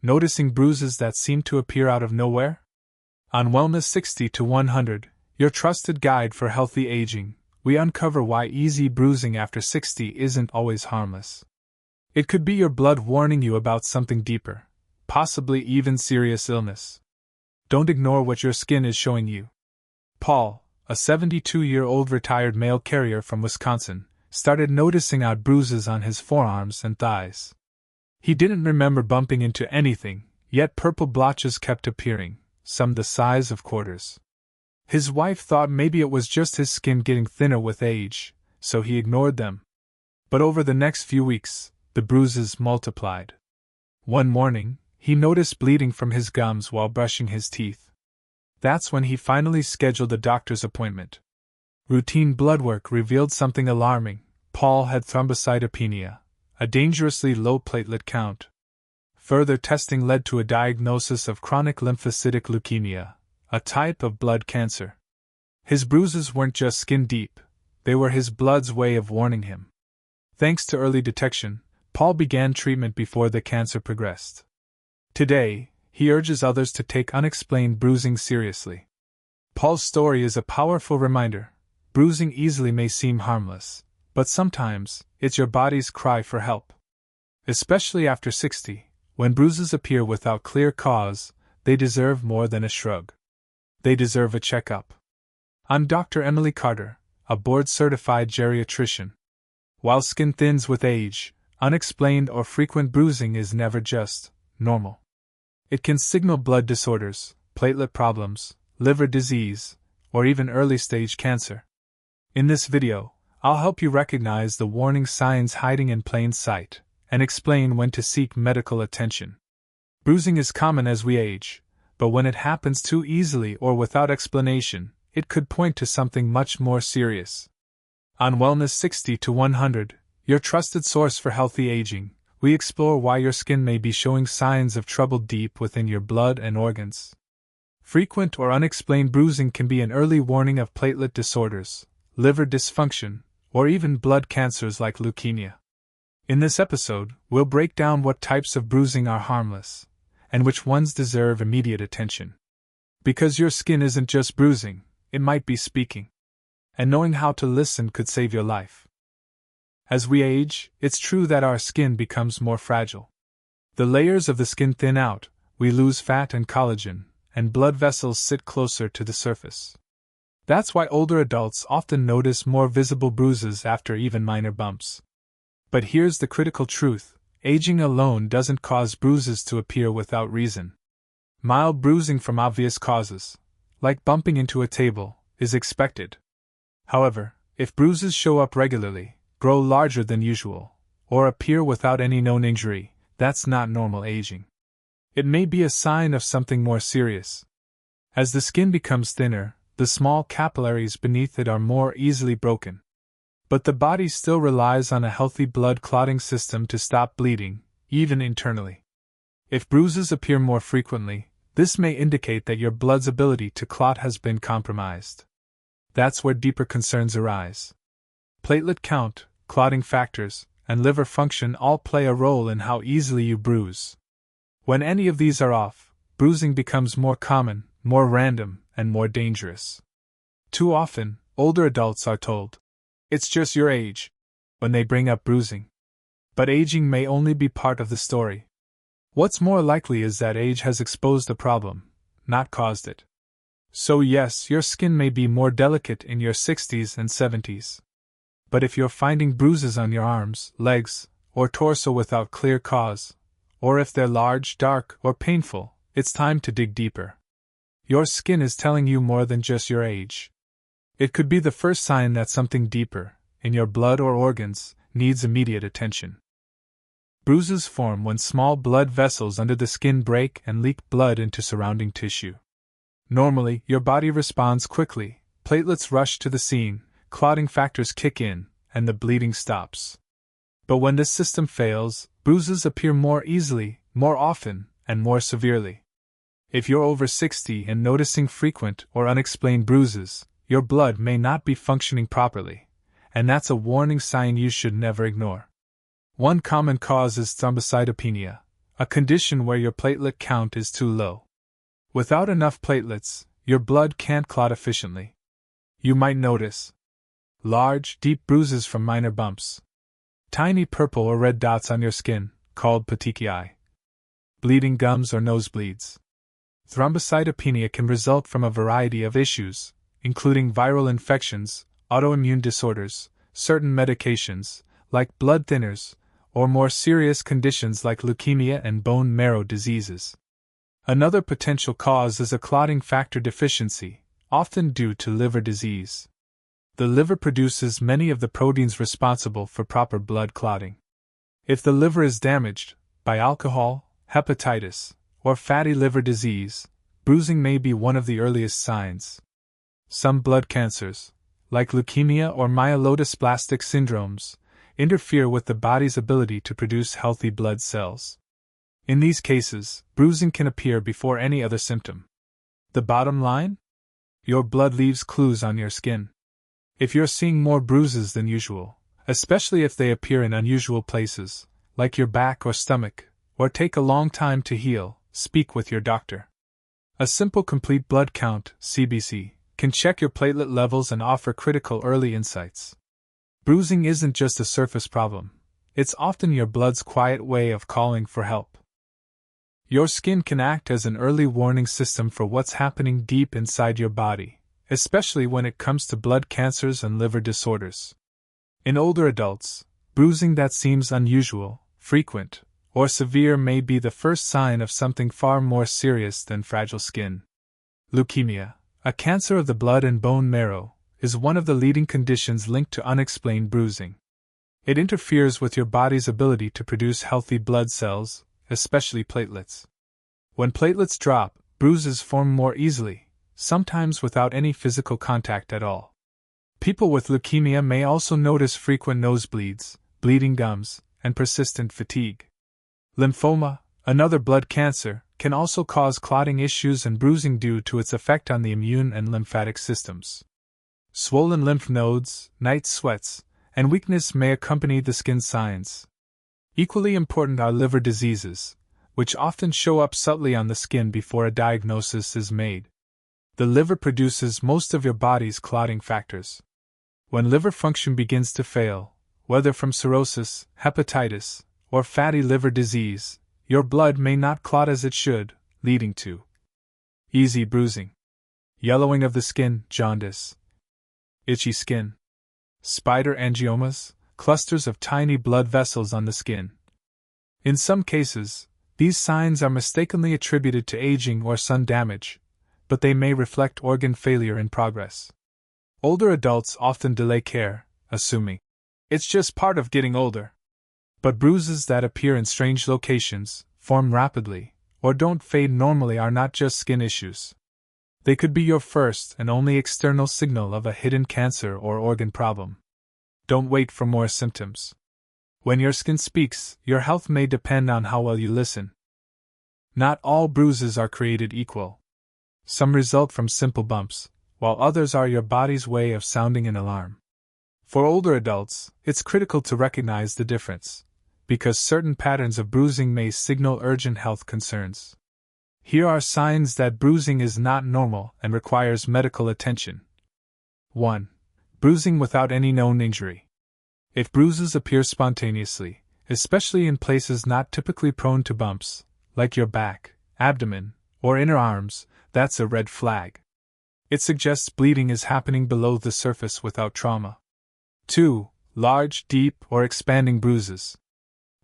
Noticing bruises that seem to appear out of nowhere? On Wellness 60 to 100, your trusted guide for healthy aging, we uncover why easy bruising after 60 isn't always harmless. It could be your blood warning you about something deeper, possibly even serious illness. Don't ignore what your skin is showing you. Paul, a 72-year-old retired mail carrier from Wisconsin, started noticing odd bruises on his forearms and thighs. He didn't remember bumping into anything, yet purple blotches kept appearing, some the size of quarters. His wife thought maybe it was just his skin getting thinner with age, so he ignored them. But over the next few weeks, the bruises multiplied. One morning, he noticed bleeding from his gums while brushing his teeth. That's when he finally scheduled a doctor's appointment. Routine blood work revealed something alarming. Paul had thrombocytopenia, a dangerously low platelet count. Further testing led to a diagnosis of chronic lymphocytic leukemia, a type of blood cancer. His bruises weren't just skin deep, they were his blood's way of warning him. Thanks to early detection, Paul began treatment before the cancer progressed. Today, he urges others to take unexplained bruising seriously. Paul's story is a powerful reminder. Bruising easily may seem harmless, but sometimes, it's your body's cry for help. Especially after 60, when bruises appear without clear cause, they deserve more than a shrug. They deserve a checkup. I'm Dr. Emily Carter, a board-certified geriatrician. While skin thins with age, unexplained or frequent bruising is never just normal. It can signal blood disorders, platelet problems, liver disease, or even early-stage cancer. In this video, I'll help you recognize the warning signs hiding in plain sight, and explain when to seek medical attention. Bruising is common as we age, but when it happens too easily or without explanation, it could point to something much more serious. On Wellness 60 to 100, your trusted source for healthy aging, we explore why your skin may be showing signs of trouble deep within your blood and organs. Frequent or unexplained bruising can be an early warning of platelet disorders, liver dysfunction, or even blood cancers like leukemia. In this episode, we'll break down what types of bruising are harmless, and which ones deserve immediate attention. Because your skin isn't just bruising, it might be speaking. And knowing how to listen could save your life. As we age, it's true that our skin becomes more fragile. The layers of the skin thin out, we lose fat and collagen, and blood vessels sit closer to the surface. That's why older adults often notice more visible bruises after even minor bumps. But here's the critical truth: aging alone doesn't cause bruises to appear without reason. Mild bruising from obvious causes, like bumping into a table, is expected. However, if bruises show up regularly, grow larger than usual, or appear without any known injury, that's not normal aging. It may be a sign of something more serious. As the skin becomes thinner, the small capillaries beneath it are more easily broken. But the body still relies on a healthy blood clotting system to stop bleeding, even internally. If bruises appear more frequently, this may indicate that your blood's ability to clot has been compromised. That's where deeper concerns arise. Platelet count, clotting factors, and liver function all play a role in how easily you bruise. When any of these are off, bruising becomes more common, more random, and more dangerous. Too often, older adults are told, "It's just your age," when they bring up bruising. But aging may only be part of the story. What's more likely is that age has exposed the problem, not caused it. So yes, your skin may be more delicate in your 60s and 70s. But if you're finding bruises on your arms, legs, or torso without clear cause, or if they're large, dark, or painful, it's time to dig deeper. Your skin is telling you more than just your age. It could be the first sign that something deeper, in your blood or organs, needs immediate attention. Bruises form when small blood vessels under the skin break and leak blood into surrounding tissue. Normally, your body responds quickly, platelets rush to the scene, clotting factors kick in, and the bleeding stops. But when this system fails, bruises appear more easily, more often, and more severely. If you're over 60 and noticing frequent or unexplained bruises, your blood may not be functioning properly, and that's a warning sign you should never ignore. One common cause is thrombocytopenia, a condition where your platelet count is too low. Without enough platelets, your blood can't clot efficiently. You might notice large, deep bruises from minor bumps, tiny purple or red dots on your skin, called petechiae, bleeding gums or nosebleeds. Thrombocytopenia can result from a variety of issues, including viral infections, autoimmune disorders, certain medications, like blood thinners, or more serious conditions like leukemia and bone marrow diseases. Another potential cause is a clotting factor deficiency, often due to liver disease. The liver produces many of the proteins responsible for proper blood clotting. If the liver is damaged by alcohol, hepatitis, or fatty liver disease, bruising may be one of the earliest signs. Some blood cancers, like leukemia or myelodysplastic syndromes, interfere with the body's ability to produce healthy blood cells. In these cases, bruising can appear before any other symptom. The bottom line? Your blood leaves clues on your skin. If you're seeing more bruises than usual, especially if they appear in unusual places, like your back or stomach, or take a long time to heal, speak with your doctor. A simple complete blood count, CBC, can check your platelet levels and offer critical early insights. Bruising isn't just a surface problem, it's often your blood's quiet way of calling for help. Your skin can act as an early warning system for what's happening deep inside your body, especially when it comes to blood cancers and liver disorders. In older adults, bruising that seems unusual, frequent, or severe may be the first sign of something far more serious than fragile skin. Leukemia, a cancer of the blood and bone marrow, is one of the leading conditions linked to unexplained bruising. It interferes with your body's ability to produce healthy blood cells, especially platelets. When platelets drop, bruises form more easily, sometimes without any physical contact at all. People with leukemia may also notice frequent nosebleeds, bleeding gums, and persistent fatigue. Lymphoma, another blood cancer, can also cause clotting issues and bruising due to its effect on the immune and lymphatic systems. Swollen lymph nodes, night sweats, and weakness may accompany the skin signs. Equally important are liver diseases, which often show up subtly on the skin before a diagnosis is made. The liver produces most of your body's clotting factors. When liver function begins to fail, whether from cirrhosis, hepatitis, or fatty liver disease, your blood may not clot as it should, leading to easy bruising, yellowing of the skin, jaundice, itchy skin, spider angiomas, clusters of tiny blood vessels on the skin. In some cases, these signs are mistakenly attributed to aging or sun damage, but they may reflect organ failure in progress. Older adults often delay care, assuming it's just part of getting older. But bruises that appear in strange locations, form rapidly, or don't fade normally are not just skin issues. They could be your first and only external signal of a hidden cancer or organ problem. Don't wait for more symptoms. When your skin speaks, your health may depend on how well you listen. Not all bruises are created equal. Some result from simple bumps, while others are your body's way of sounding an alarm. For older adults, it's critical to recognize the difference, because certain patterns of bruising may signal urgent health concerns. Here are signs that bruising is not normal and requires medical attention. 1. Bruising without any known injury. If bruises appear spontaneously, especially in places not typically prone to bumps, like your back, abdomen, or inner arms, that's a red flag. It suggests bleeding is happening below the surface without trauma. 2. Large, deep, or expanding bruises.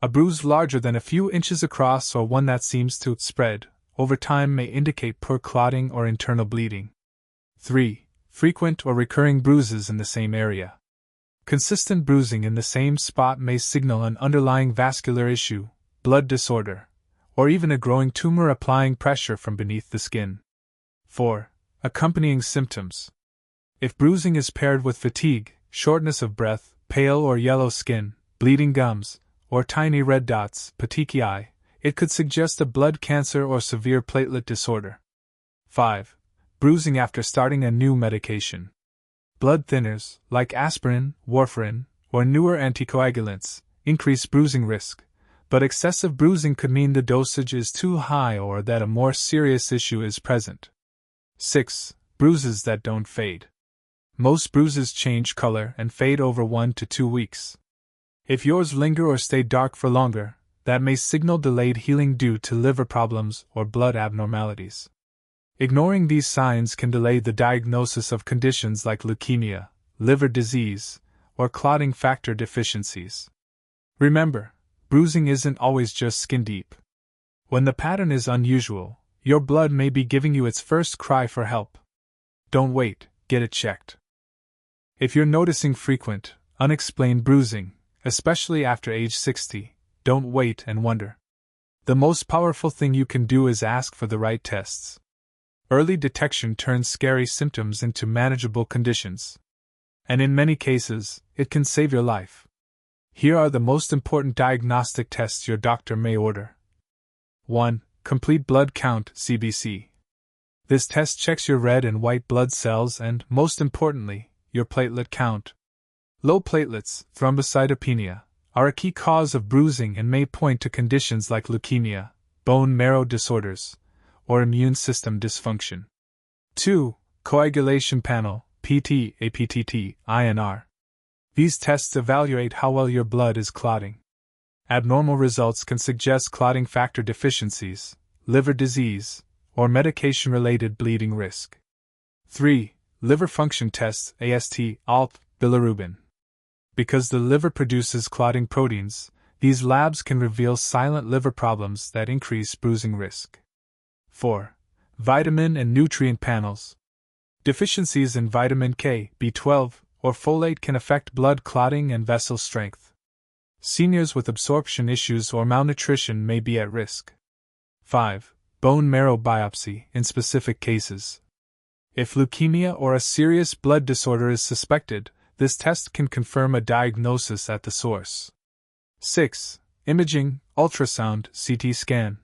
A bruise larger than a few inches across or one that seems to spread over time may indicate poor clotting or internal bleeding. 3. Frequent or recurring bruises in the same area. Consistent bruising in the same spot may signal an underlying vascular issue, blood disorder, or even a growing tumor applying pressure from beneath the skin. 4. Accompanying symptoms. If bruising is paired with fatigue, shortness of breath, pale or yellow skin, bleeding gums, or tiny red dots, petechiae, it could suggest a blood cancer or severe platelet disorder. 5. Bruising after starting a new medication. Blood thinners, like aspirin, warfarin, or newer anticoagulants, increase bruising risk, But excessive bruising could mean the dosage is too high or that a more serious issue is present. 6. Bruises that don't fade. Most bruises change color and fade over 1 to 2 weeks. If yours linger or stay dark for longer, that may signal delayed healing due to liver problems or blood abnormalities. Ignoring these signs can delay the diagnosis of conditions like leukemia, liver disease, or clotting factor deficiencies. Remember, bruising isn't always just skin deep. When the pattern is unusual, your blood may be giving you its first cry for help. Don't wait, get it checked. If you're noticing frequent, unexplained bruising, especially after age 60, don't wait and wonder. The most powerful thing you can do is ask for the right tests. Early detection turns scary symptoms into manageable conditions. And in many cases, it can save your life. Here are the most important diagnostic tests your doctor may order. 1. Complete blood count (CBC). This test checks your red and white blood cells and, most importantly, your platelet count. Low platelets, thrombocytopenia, are a key cause of bruising and may point to conditions like leukemia, bone marrow disorders, or immune system dysfunction. 2. Coagulation panel (PT, APTT, INR). These tests evaluate how well your blood is clotting. Abnormal results can suggest clotting factor deficiencies, liver disease, or medication-related bleeding risk. 3. Liver function tests AST, ALT, bilirubin. Because the liver produces clotting proteins, these labs can reveal silent liver problems that increase bruising risk. 4. Vitamin and nutrient panels. Deficiencies in vitamin K, B12, or folate can affect blood clotting and vessel strength. Seniors with absorption issues or malnutrition may be at risk. 5. Bone marrow biopsy in specific cases. If leukemia or a serious blood disorder is suspected, this test can confirm a diagnosis at the source. 6. Imaging, ultrasound, CT scan.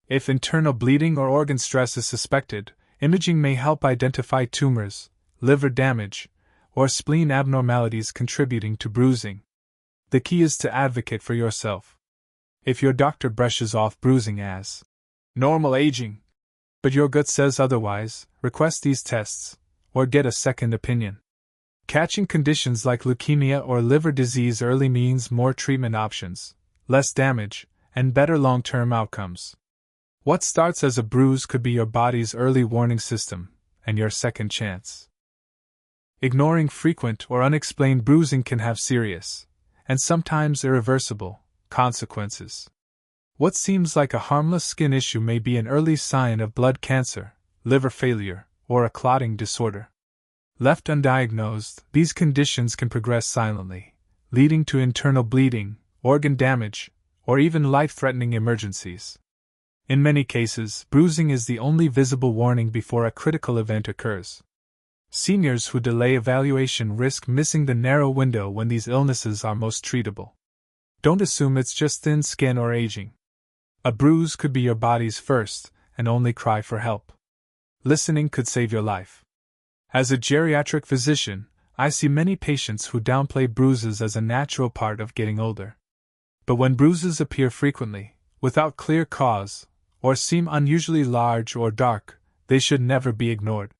If internal bleeding or organ stress is suspected, imaging may help identify tumors, liver damage, or spleen abnormalities contributing to bruising. The key is to advocate for yourself. If your doctor brushes off bruising as normal aging, but your gut says otherwise, request these tests, or get a second opinion. Catching conditions like leukemia or liver disease early means more treatment options, less damage, and better long-term outcomes. What starts as a bruise could be your body's early warning system, and your second chance. Ignoring frequent or unexplained bruising can have serious, and sometimes irreversible, consequences. What seems like a harmless skin issue may be an early sign of blood cancer, liver failure, or a clotting disorder. Left undiagnosed, these conditions can progress silently, leading to internal bleeding, organ damage, or even life-threatening emergencies. In many cases, bruising is the only visible warning before a critical event occurs. Seniors who delay evaluation risk missing the narrow window when these illnesses are most treatable. Don't assume it's just thin skin or aging. A bruise could be your body's first and only cry for help. Listening could save your life. As a geriatric physician, I see many patients who downplay bruises as a natural part of getting older. But when bruises appear frequently, without clear cause, or seem unusually large or dark, they should never be ignored.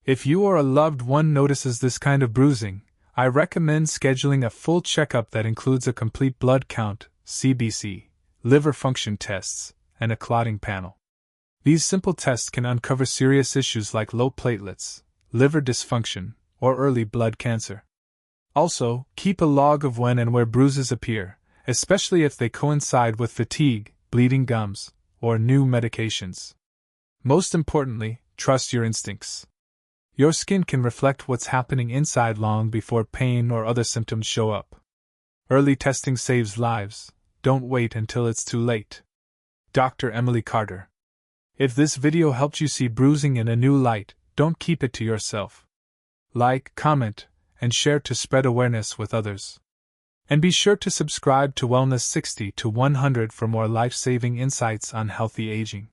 If you or a loved one notices this kind of bruising, I recommend scheduling a full checkup that includes a complete blood count, CBC, liver function tests, and a clotting panel. These simple tests can uncover serious issues like low platelets, liver dysfunction, or early blood cancer. Also, keep a log of when and where bruises appear, especially if they coincide with fatigue, bleeding gums, or new medications. Most importantly, trust your instincts. Your skin can reflect what's happening inside long before pain or other symptoms show up. Early testing saves lives. Don't wait until it's too late. Dr. Emily Carter. If this video helped you see bruising in a new light, don't keep it to yourself. Like, comment, and share to spread awareness with others. And be sure to subscribe to Wellness 60 to 100 for more life-saving insights on healthy aging.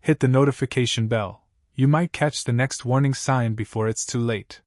Hit the notification bell. You might catch the next warning sign before it's too late.